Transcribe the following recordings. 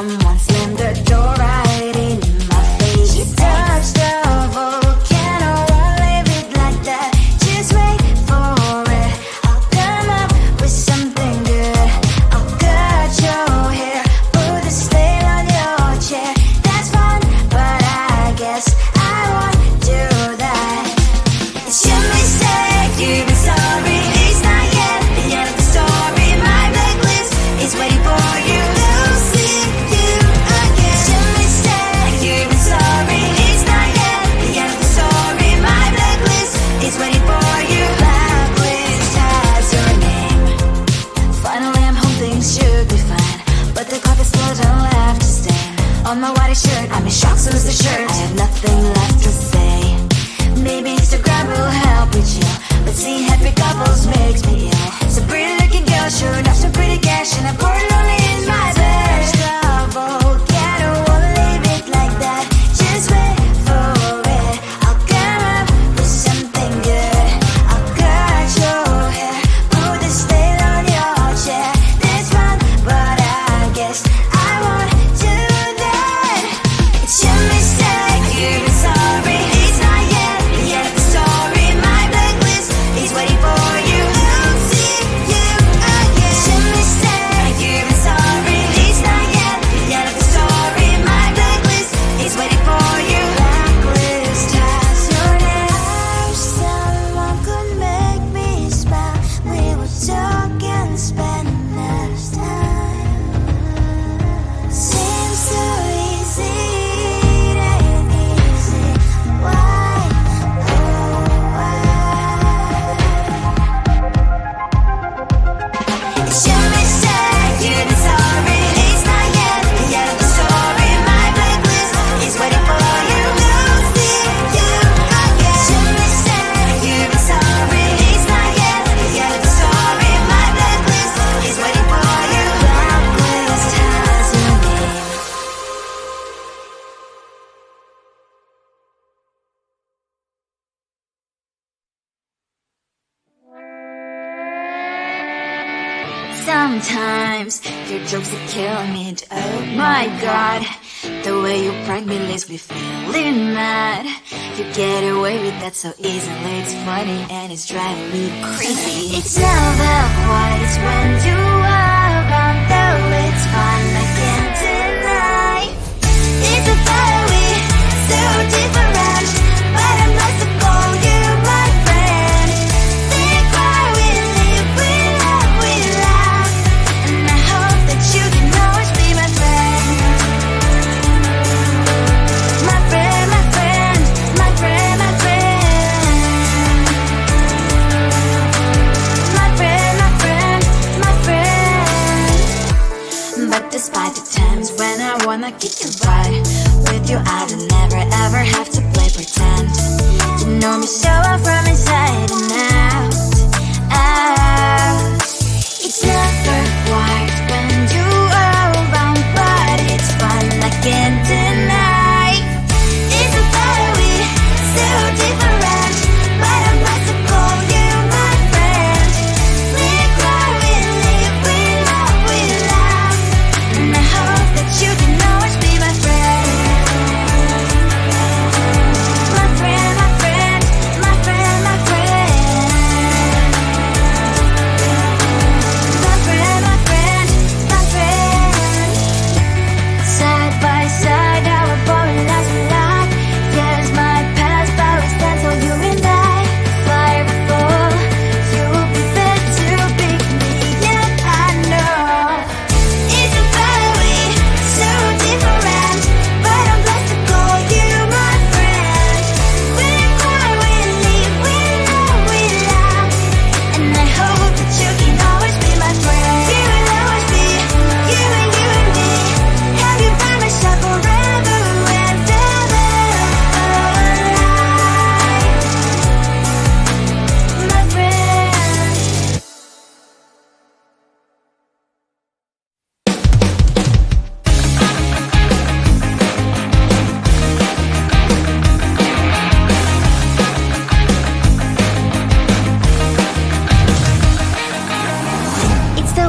someone slammed the door right in my face. You touched the volcano, won't leave it like that. Just wait for it. I'll come up with something good. I'll cut your hair, put a stain on your chair. That's fun, but I guess I won't do that. It's your mistake, you've been sorry. It's not yet the end of the story. My blacklist is waiting for you. I'll see you again. It's your mistake, you've been sorry. It's not yet the end of the story. My blacklist is waiting for you. Blacklist has your name. Finally I'm home, things should be fine, but the coffee spilled and left a stain on my white shirt. I'm in shock, so is the shirt. I have nothing left to say. Maybe Instagram will help with you, but seeing happy couples makes me ill. Some pretty looking girl showing off some pretty cash, and I'm pouring lonely in my bed. Volcano, won't leave it like that. Just wait for it. I'll come up with something good. I'll cut your hair, put a stain on your chair. That's fun, but I guess I won't do that. It's your mistake, you've been sorry. It's not yet the end of the story. My blacklist is waiting for you. I'll see you again. It's your mistake, you've been sorry. It's not yet the end of the story. My blacklist is waiting for you. Blacklist has your name. I wish someone could make me smile. We would talk and spend less time. Seems so easy, it ain't easy. Why, oh why? It's your mistake, you've been sorry. It's not yet the end of the story. My blacklist is waiting for you. I'll see you again. It's your mistake, you've been sorry. It's not yet the end of the story. My blacklist is waiting for you. Blacklist has your name. Sometimes your jokes are killing me. Oh my god, the way you prank me leaves me feeling mad. You get away with that so easily. It's funny and it's driving me crazy. It's never quiet, it's when you are around. Though it's fun, I can't deny. It's a fiery, so different, but I must have called you my friend. Think why we live, we love, we laugh, and I hope that you can always be my friend. My friend, my friend, my friend, my friend. My friend, my friend, my friend. But despite the times when I wanna kick your butt, with you I don't never ever have to play pretend. You know me so well from inside and out, out. It's never quiet when you are around, but it's fun, I can't deny. It's a fiery, so different, but I must have called you my friend. We cry, we live, we love, we laugh, and I hope that you can always be my friend. My friend, my friend, my friend, my friend.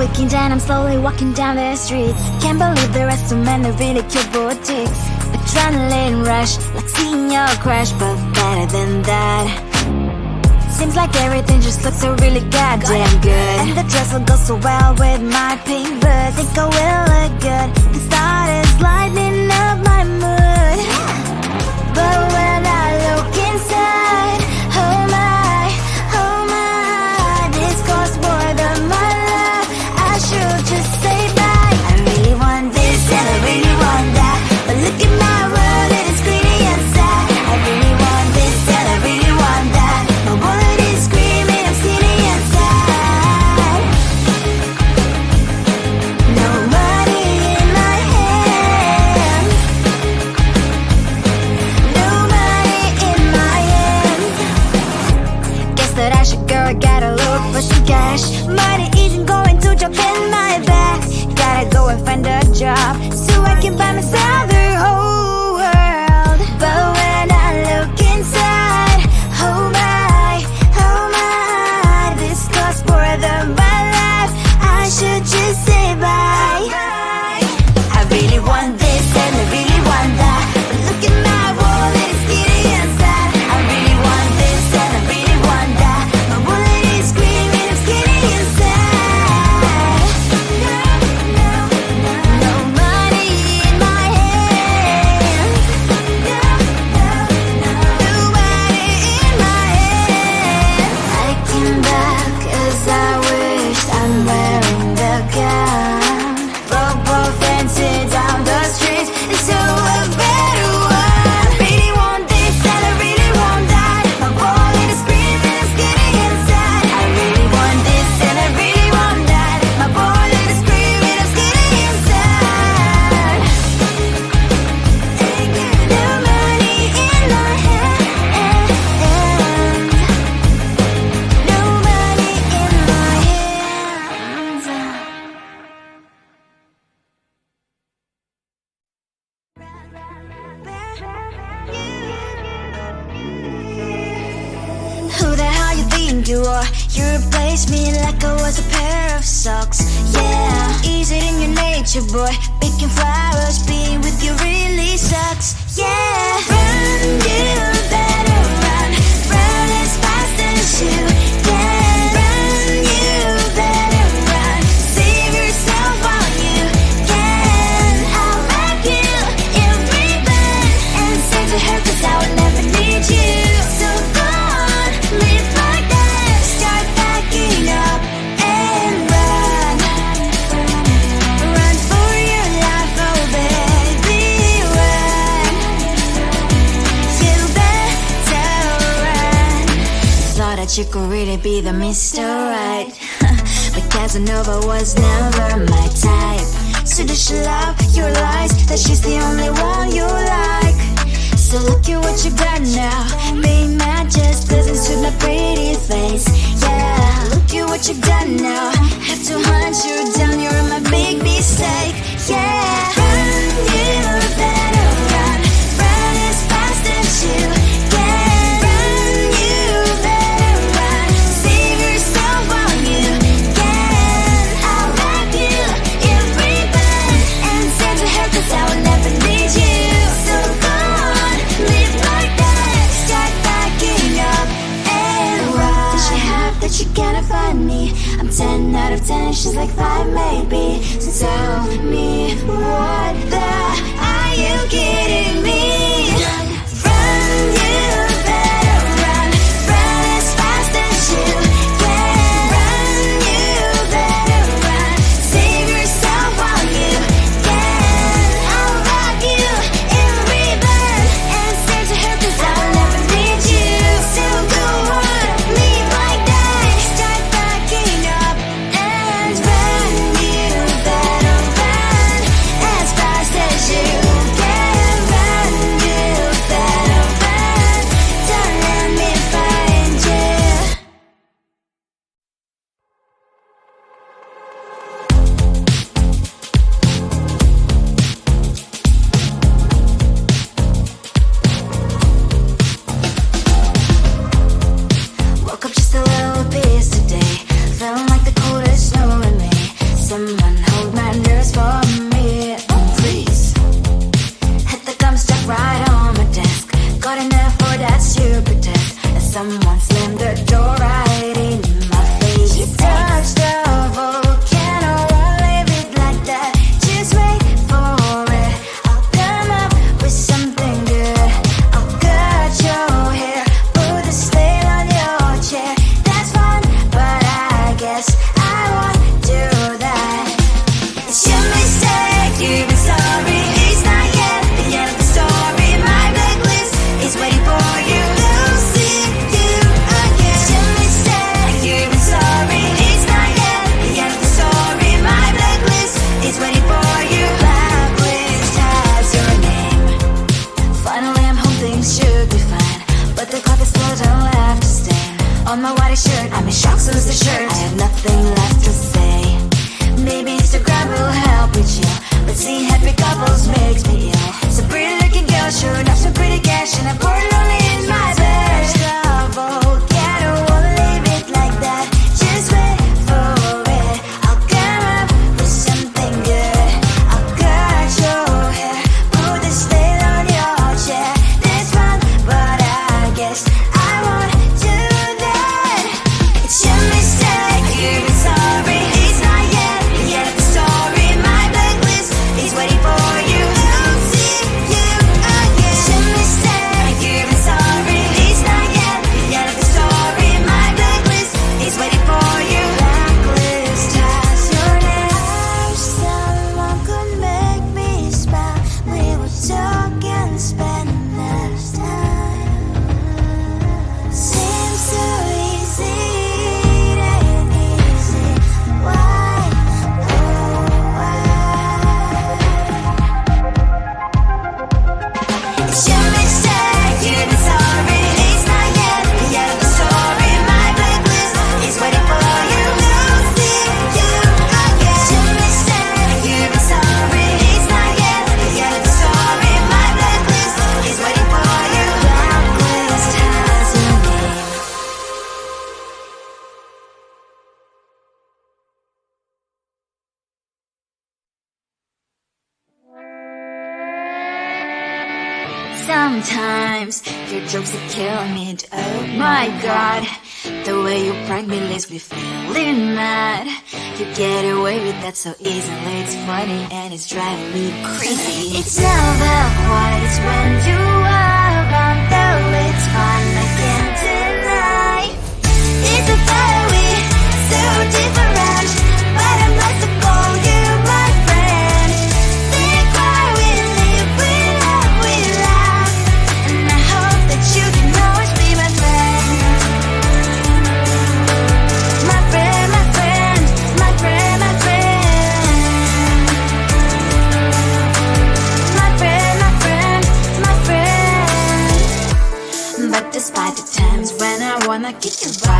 weekend and I'm slowly walking down the streets. Can't believe there are so many really cute boutiques. Adrenaline rush, like seeing your crush, but better than that. Seems like everything just looks so really goddamn good. And the dress will go so well with my pink boots. Think I will look good. The thought is lighting up my mood. But when I look inside, oh my, this costs more than my life. I should just say bye. I really want this and I really want that, but look at my world, it is greedy and sad. I really want this and I really want that. My wallet is screaming, I'm skinny and sad. No money in my hands. No money in my hands. Guess that I should go, I gotta look for some cash. Money isn't going to drop in my bag. Gotta go and find a job so I can buy myself the whole world. But when I look inside, oh my, this costs more than my life. I should just say bye. I really want this and I really want that, but look at my wallet, it's skinny and sad. I really want this and I really want that. My wallet is screaming, I'm skinny and sad. No money in my hands. No money in my hands. I came back 'cause I wished I'm wearing the gown. Both fancy down the streets into a better one. I really want this and I really want that. My wallet is screaming, I'm skinny inside. I really want this and I really want that. My wallet is screaming, I'm skinny inside. No money in my hands. No money in my hands. Who the hell you think you are? You replaced me like I was a pair of socks. Yeah, is it in your nature, boy? Picking flowers, being with you really sucks. Yeah, run, you better run. Run as fast as you can. Run, you better run. Save yourself while you can. I'll back you in ribbon and say to her 'cause I will never need you. So go on, live like that. Start backing up and run. Run for your life, oh baby, run. You better run. Thought that you could really be the Mr. Right, but Casanova was never my type. So does she love your lies, that she's the only one you like? So look at what you've done now. Being mad just doesn't suit my pretty face. Yeah, look at what you've done now. Have to hunt you down, you're my big mistake. Yeah, run, you better run. Run as fast as you can. Run, you better run. Save yourself while you can. I'll wrap you in ribbon and send to her 'cause I will never need you. So go on, live like that. Start backing up and run. Does she have that she cannot find me? I'm 10 out of 10, she's like 5 maybe. So tell me, what the are you kidding me? Run, you better run. Run as fast as you can. Run, you better run. Save yourself while you can. I'll wrap you in ribbon and send to her 'cause I will never need you. So go on, live like that. Start backing up and run. You better run as fast as you can. Run, you Sometimes your jokes are killing me. Oh my god, the way you prank me leaves me feeling mad. You get away with that so easily. It's funny and it's driving me crazy. It's never quiet, it's when you are around. Though it's fun, I can't deny. It's a fire we so different, but I'm blessed to call you my friend. Think why we live, we love, we laugh, and I hope that you can always be my friend. My friend, my friend, my friend, my friend. My friend, my friend, my friend. But despite the times when I wanna kick your butt,